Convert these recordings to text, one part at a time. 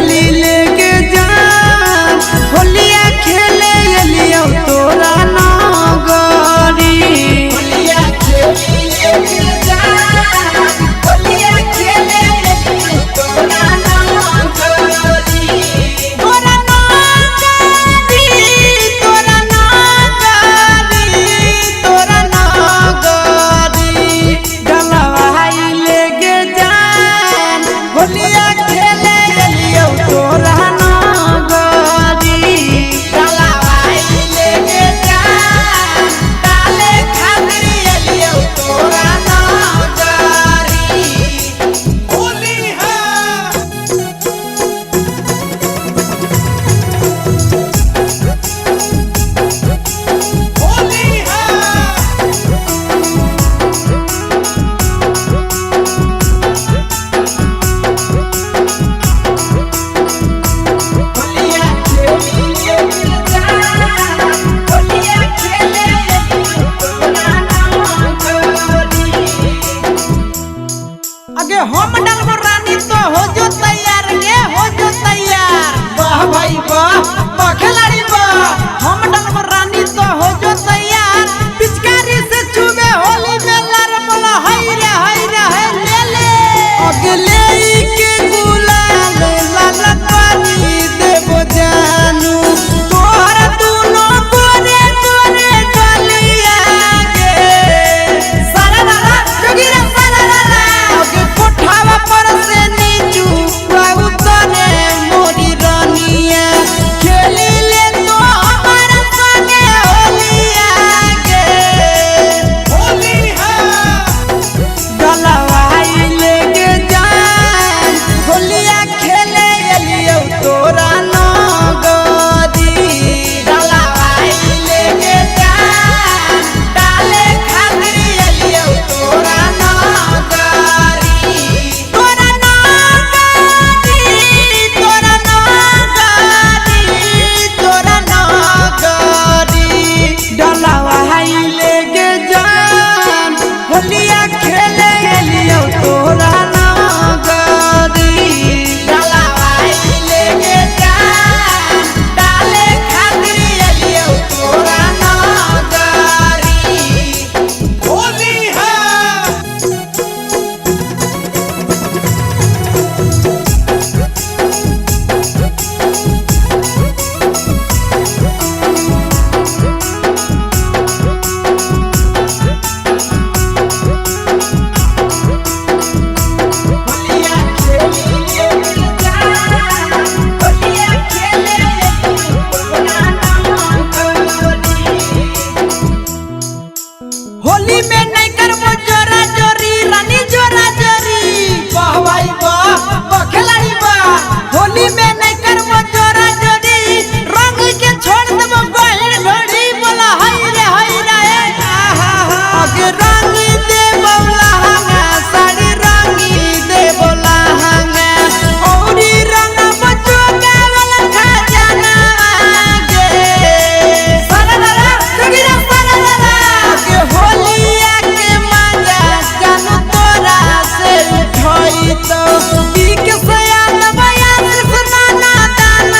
खेली लेके जान होलिया खेले एलियो तोरा नगरी। होलिया खेली लेके जान होलिया खेले एलियो तोरा नगरी। तोरा नगरी तोरा नगरी तोरा नगरी डलवाई लेके जान होलिया खेले एलियो तोरा नगरी। डलवाई लेके जान डाले खातिर एलियो तोरा नगरी। होली है होली है होलिया खेली लेके जान होलिया खेले एलियो तोरा नगरी। आगे हम डालबो रानी तो हो जो तैयार गे हो जो तैयार। वाह भाई वाह खिलाड़ी हम डालबो रानी तो हो जो तैयार। पिचकारी से चुबे होली में लर बोला हई रे है ले ले अगले के गुलाल लाल पानी देबो जानू तोहर दुनो गोरे गोरे गलिया गे। सारा लाला जोगिरा सारा लाला अगे कोठावा पर से नीचू बाबू तने मोरी रानिया खेली ले तो हमार संगे होलिया गे। होली है डलवाई लेके जान होलिया खेले एलियो तोरा नगरी। डलवाई लेके जान डाले खातिर एलियो तोरा नगरी। तोरा नगरी तोरा नगरी तोरा नगरी डलवाई लेके जान होलिया खेले एलियो तोरा नगरी। डलवाई लेके जान डाले खातिर एलियो तोरा नगरी। होली है होलिया खेली लेके जान होलिया खेले एलियो तोरा नगरी। होली में नहीं करबो जोरा जोरी रानी जोरा जोरी। वाह भाई वाह खिलाड़ी होली में नहीं करबो जोरा जोरी रंग के छोड़ देबो गहिर ढोड़ी बोला हई रे अगे रंगी देबो लहंगा साड़ी रंगी देबो लहंगा औरी रंग बचो गावल खजाना गे। सारा लाला जोगिरा सारा लाला अगे होलिया के मजा जानू तोरा से उठई तो बीक सयान बयान सुनाना दाना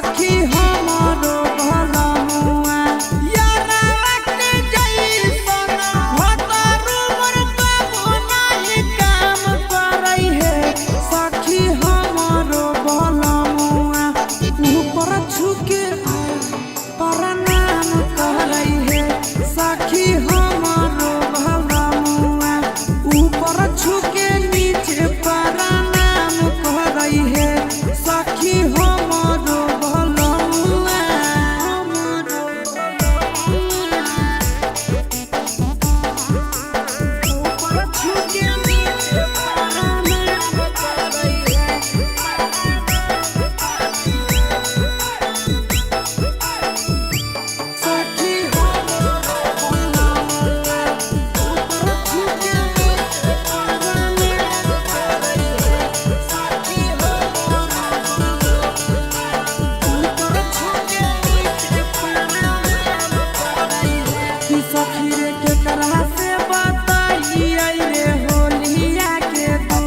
सखी हमरो भलमुआ यारा के जैसन भतरू मोर कबो नहीं काम करई है सखी हमरो भलमुआ ऊपर छुके प्रणाम करई है सखी हमरो भलमुआ ऊपर छुके नीचे प्रणाम करई है सखी हमरो भलमुआ हमरो ऊपर छुके नीचे प्रणाम करई है सखी हमरो भलमुआ ऊपर छुके नीचे प्रणाम करई है सखी हमरो ऊपर छुके नीचे प्रणाम करई है कि सखी रे केकरा से बताइए रे होलिया के दो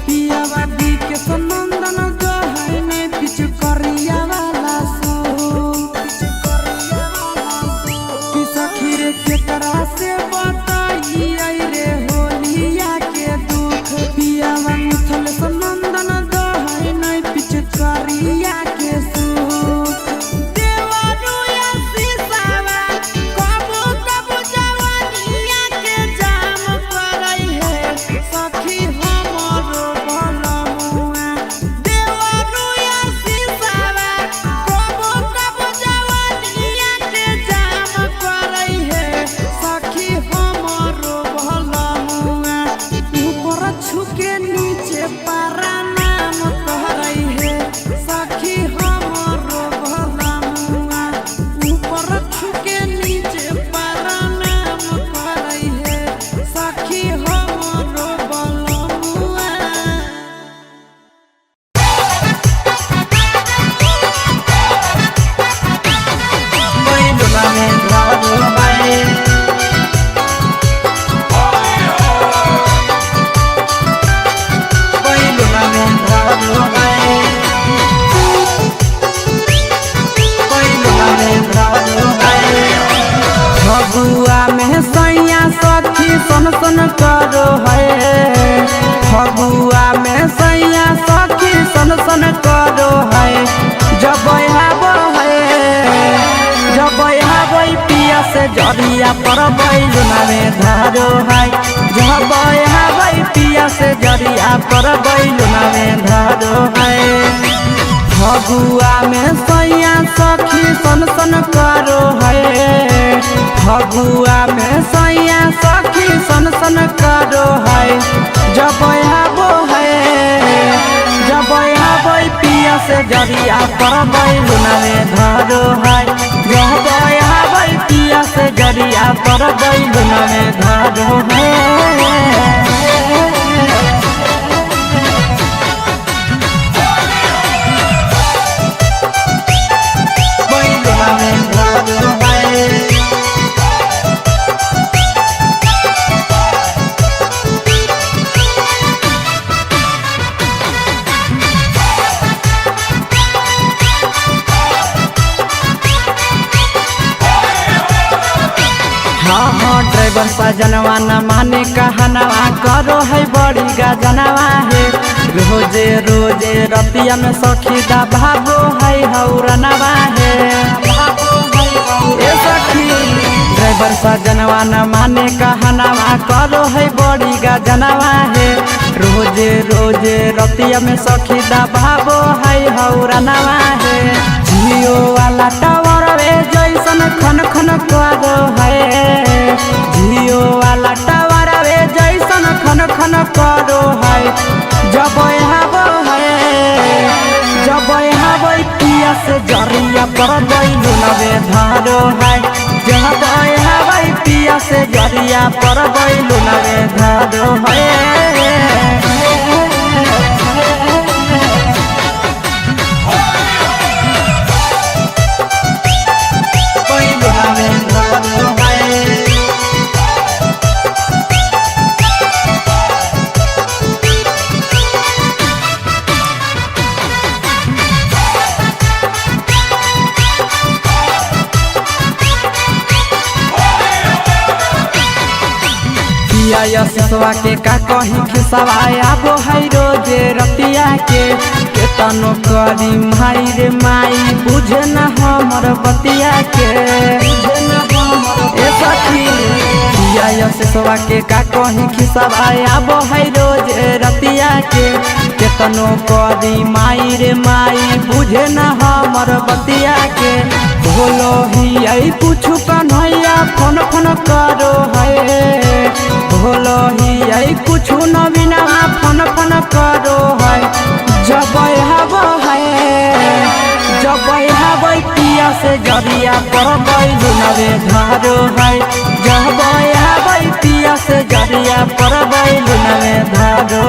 पियावा दी के संबंधन जो है ने पिछु करिया वाला सो कि सखी रे केकरा से बताइए रे होलिया के दुख पियावा मिथल संबंधन जो है ने पिछु करिया के सुख देवारू या सीसावा कबो कबो जवानिया के जाम करई है सखी हमरो भलमुआ देवारू या सीसावा कबो कबो जवानिया के जाम करई है सखी हमरो भलमुआ ऊपर छुके नीचे प्रणाम करई है सखी हमरो भलमुआ ऊपर छुके नीचे प्रणाम करई है सखी हमरो भलमुआ फगुआ में सैया सखी सन सन करो है फगुआ में सैया सखी सन सन करो है जब आबो पिया से जरिया पर बैलुना में धरो है जब आबो पिया से जरिया पर बैलुना में धरो है फगुआ में सैया सखी सन सन करो है फगुआ में सैया सखी सन सन करो है जब आबो पिया से जरिया पर बैलुना में धरो है जब आबो पिया से जरिया पर बैलुना में धरो है ड्राइवर सजनवा न माने कहनवा करो है बड़ी गजनवा है रोजे रोजे रतिया में सखी दबाबो है हौरनवा है ए सखी ड्राइवर सजनवा न माने कहनवा करो है बड़ी गजनवा है रोजे रोजे रतिया में सखी दबाबो है हौरनवा है जियो वाला टावर रे जैसन खन खन करो है जियो वाला टावर रे जैसन खन खन करो है जब आबो पिया से जरिया पर बैलुना में धरो है जब आबो पिया से जरिया पर बैलुना में धरो है पिया सिसवा के का कहीं खिसवाया वो है रोजे रतिया के तनो करी माई रे माई बुझे न हमर बतिया के ए सखी पिया सिसवा के का कहीं खिसवाया वो है रोजे रतिया के तनो करी माई रे माई बुझे न हमर बतिया के भोलो ही आई कुछ कन्हैया फोन फोन करो है भोलो ही आई कुछ नवीना फोन फोन करो है जब हब है जब हब पिया से जरिया पर बैलू नवे धारो है जब हब पिया से जरिया पर बैलू नवे धारो